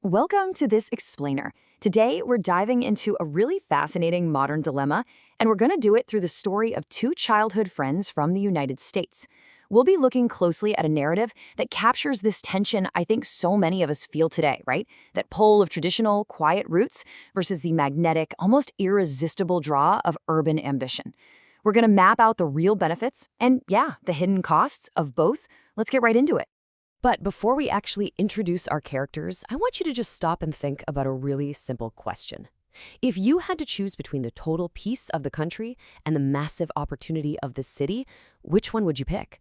Welcome to This Explainer. Today, we're diving into a really fascinating modern dilemma, and we're going to do it through the story of two childhood friends from the United States. We'll be looking closely at a narrative that captures this tension I think so many of us feel today, right? That pull of traditional, quiet roots versus the magnetic, almost irresistible draw of urban ambition. We're going to map out the real benefits and, yeah, the hidden costs of both. Let's get right into it. But before we actually introduce our characters, I want you to just stop and think about a really simple question. If you had to choose between the total peace of the country and the massive opportunity of the city, which one would you pick?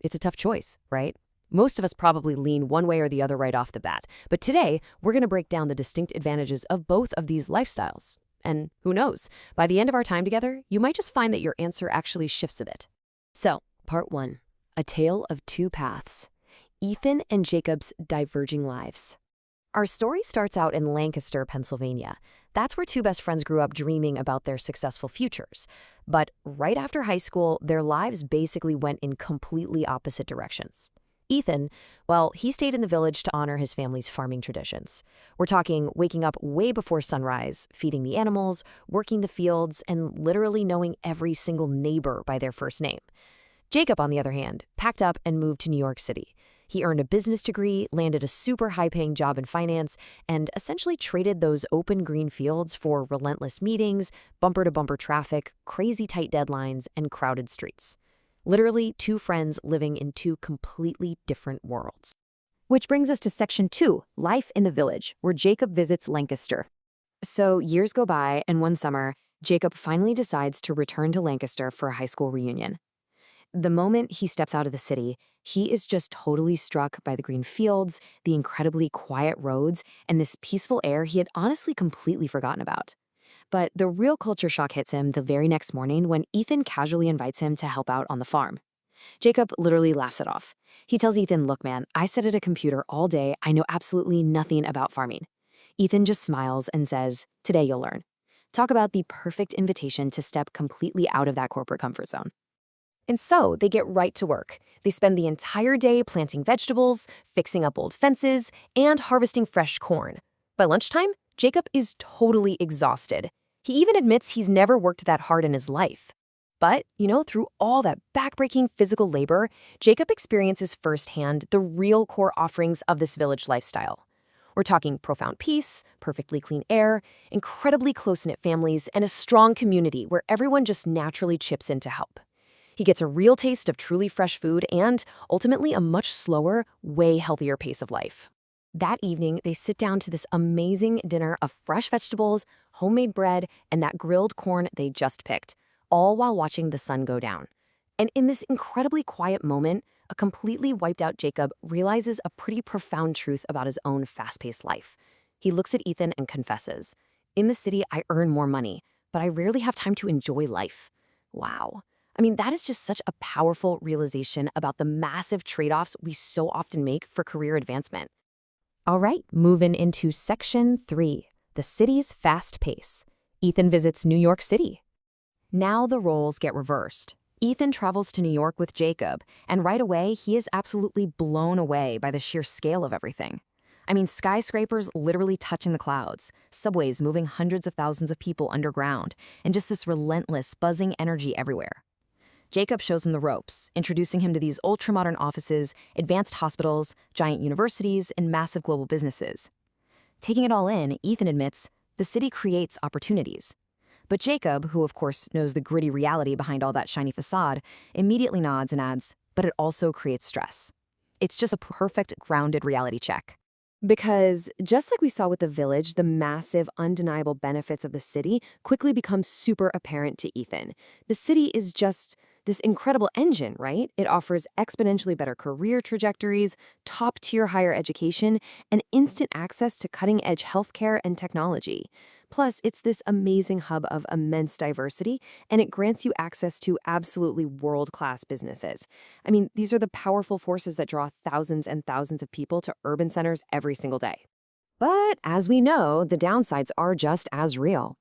It's a tough choice, right? Most of us probably lean one way or the other right off the bat. But today, we're going to break down the distinct advantages of both of these lifestyles. And who knows, by the end of our time together, you might just find that your answer actually shifts a bit. So, part 1, a tale of two paths. Ethan and Jacob's diverging lives. Our story starts out in Lancaster, Pennsylvania. That's where two best friends grew up dreaming about their successful futures. But right after high school, their lives basically went in completely opposite directions. Ethan, well, he stayed in the village to honor his family's farming traditions. We're talking waking up way before sunrise, feeding the animals, working the fields, and literally knowing every single neighbor by their first name. Jacob, on the other hand, packed up and moved to New York City. He earned a business degree, landed a super high-paying job in finance, and essentially traded those open green fields for relentless meetings, bumper-to-bumper traffic, crazy tight deadlines, and crowded streets. Literally two friends living in two completely different worlds. Which brings us to Section 2, Life in the Village, where Jacob visits Lancaster. So years go by, and one summer, Jacob finally decides to return to Lancaster for a high school reunion. The moment he steps out of the city, he is just totally struck by the green fields, the incredibly quiet roads, and this peaceful air he had honestly completely forgotten about. But the real culture shock hits him the very next morning when Ethan casually invites him to help out on the farm. Jacob literally laughs it off. He tells Ethan, "Look, man, I sit at a computer all day. I know absolutely nothing about farming." Ethan just smiles and says, "Today you'll learn." Talk about the perfect invitation to step completely out of that corporate comfort zone. And so they get right to work. They spend the entire day planting vegetables, fixing up old fences, and harvesting fresh corn. By lunchtime, Jacob is totally exhausted. He even admits he's never worked that hard in his life. But, through all that backbreaking physical labor, Jacob experiences firsthand the real core offerings of this village lifestyle. We're talking profound peace, perfectly clean air, incredibly close-knit families, and a strong community where everyone just naturally chips in to help. He gets a real taste of truly fresh food and, ultimately, a much slower, way healthier pace of life. That evening, they sit down to this amazing dinner of fresh vegetables, homemade bread, and that grilled corn they just picked, all while watching the sun go down. And in this incredibly quiet moment, a completely wiped-out Jacob realizes a pretty profound truth about his own fast-paced life. He looks at Ethan and confesses, "In the city, I earn more money, but I rarely have time to enjoy life." Wow. That is just such a powerful realization about the massive trade-offs we so often make for career advancement. All right, moving into Section 3, the city's fast pace. Ethan visits New York City. Now the roles get reversed. Ethan travels to New York with Jacob, and right away, he is absolutely blown away by the sheer scale of everything. Skyscrapers literally touching the clouds, subways moving hundreds of thousands of people underground, and just this relentless, buzzing energy everywhere. Jacob shows him the ropes, introducing him to these ultra-modern offices, advanced hospitals, giant universities, and massive global businesses. Taking it all in, Ethan admits, the city creates opportunities. But Jacob, who of course knows the gritty reality behind all that shiny facade, immediately nods and adds, but it also creates stress. It's just a perfect, grounded reality check. Because just like we saw with the village, the massive, undeniable benefits of the city quickly become super apparent to Ethan. The city is just this incredible engine, right? It offers exponentially better career trajectories, top-tier higher education, and instant access to cutting-edge healthcare and technology. Plus, it's this amazing hub of immense diversity, and it grants you access to absolutely world-class businesses. These are the powerful forces that draw thousands and thousands of people to urban centers every single day. But as we know, the downsides are just as real.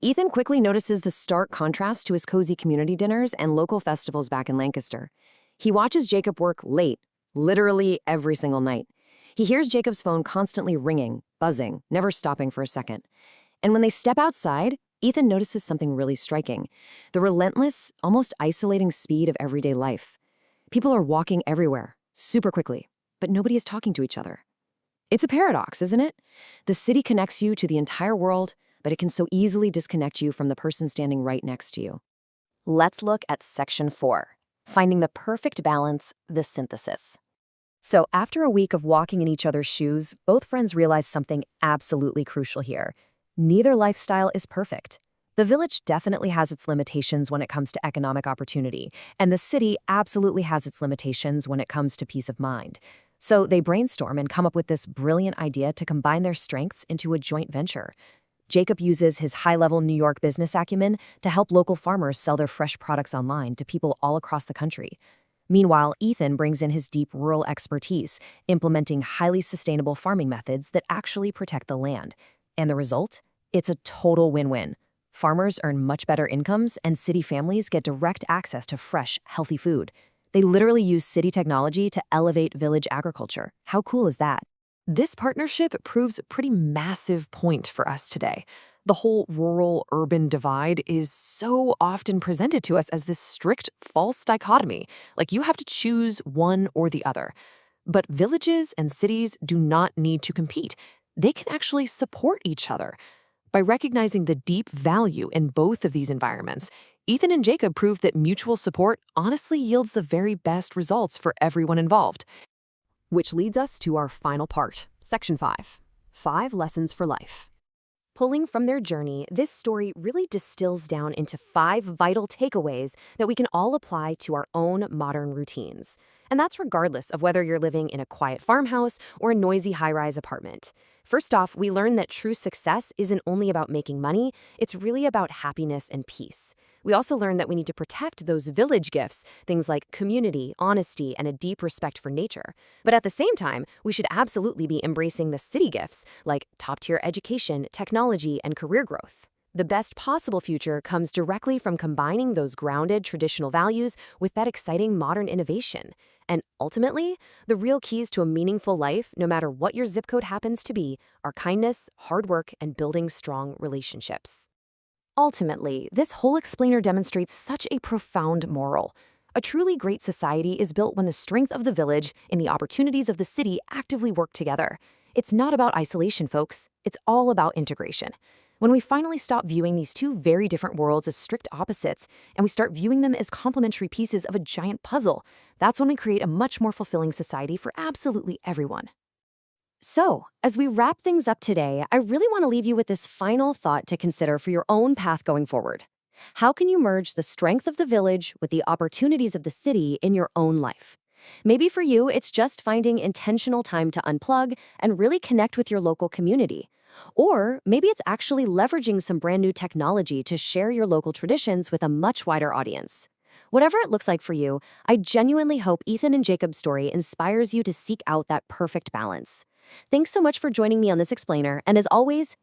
Ethan quickly notices the stark contrast to his cozy community dinners and local festivals back in Lancaster. He watches Jacob work late, literally every single night. He hears Jacob's phone constantly ringing, buzzing, never stopping for a second. And when they step outside, Ethan notices something really striking: the relentless, almost isolating speed of everyday life. People are walking everywhere, super quickly, but nobody is talking to each other. It's a paradox, isn't it? The city connects you to the entire world, but it can so easily disconnect you from the person standing right next to you. Let's look at Section 4, Finding the Perfect Balance, the Synthesis. So after a week of walking in each other's shoes, both friends realize something absolutely crucial here. Neither lifestyle is perfect. The village definitely has its limitations when it comes to economic opportunity, and the city absolutely has its limitations when it comes to peace of mind. So they brainstorm and come up with this brilliant idea to combine their strengths into a joint venture. Jacob uses his high-level New York business acumen to help local farmers sell their fresh products online to people all across the country. Meanwhile, Ethan brings in his deep rural expertise, implementing highly sustainable farming methods that actually protect the land. And the result? It's a total win-win. Farmers earn much better incomes, and city families get direct access to fresh, healthy food. They literally use city technology to elevate village agriculture. How cool is that? This partnership proves a pretty massive point for us today. The whole rural-urban divide is so often presented to us as this strict, false dichotomy, like you have to choose one or the other. But villages and cities do not need to compete. They can actually support each other. By recognizing the deep value in both of these environments, Ethan and Jacob prove that mutual support honestly yields the very best results for everyone involved. Which leads us to our final part, Section 5, 5 Lessons for Life. Pulling from their journey, this story really distills down into 5 vital takeaways that we can all apply to our own modern routines. And that's regardless of whether you're living in a quiet farmhouse or a noisy high-rise apartment. First off, we learn that true success isn't only about making money, it's really about happiness and peace. We also learn that we need to protect those village gifts, things like community, honesty, and a deep respect for nature. But at the same time, we should absolutely be embracing the city gifts, like top-tier education, technology, and career growth. The best possible future comes directly from combining those grounded traditional values with that exciting modern innovation. And ultimately, the real keys to a meaningful life, no matter what your zip code happens to be, are kindness, hard work, and building strong relationships. Ultimately, this whole explainer demonstrates such a profound moral. A truly great society is built when the strength of the village and the opportunities of the city actively work together. It's not about isolation, folks. It's all about integration. When we finally stop viewing these two very different worlds as strict opposites, and we start viewing them as complementary pieces of a giant puzzle, that's when we create a much more fulfilling society for absolutely everyone. So, as we wrap things up today, I really want to leave you with this final thought to consider for your own path going forward. How can you merge the strength of the village with the opportunities of the city in your own life? Maybe for you, it's just finding intentional time to unplug and really connect with your local community. Or maybe it's actually leveraging some brand new technology to share your local traditions with a much wider audience. Whatever it looks like for you, I genuinely hope Ethan and Jacob's story inspires you to seek out that perfect balance. Thanks so much for joining me on this explainer, and as always,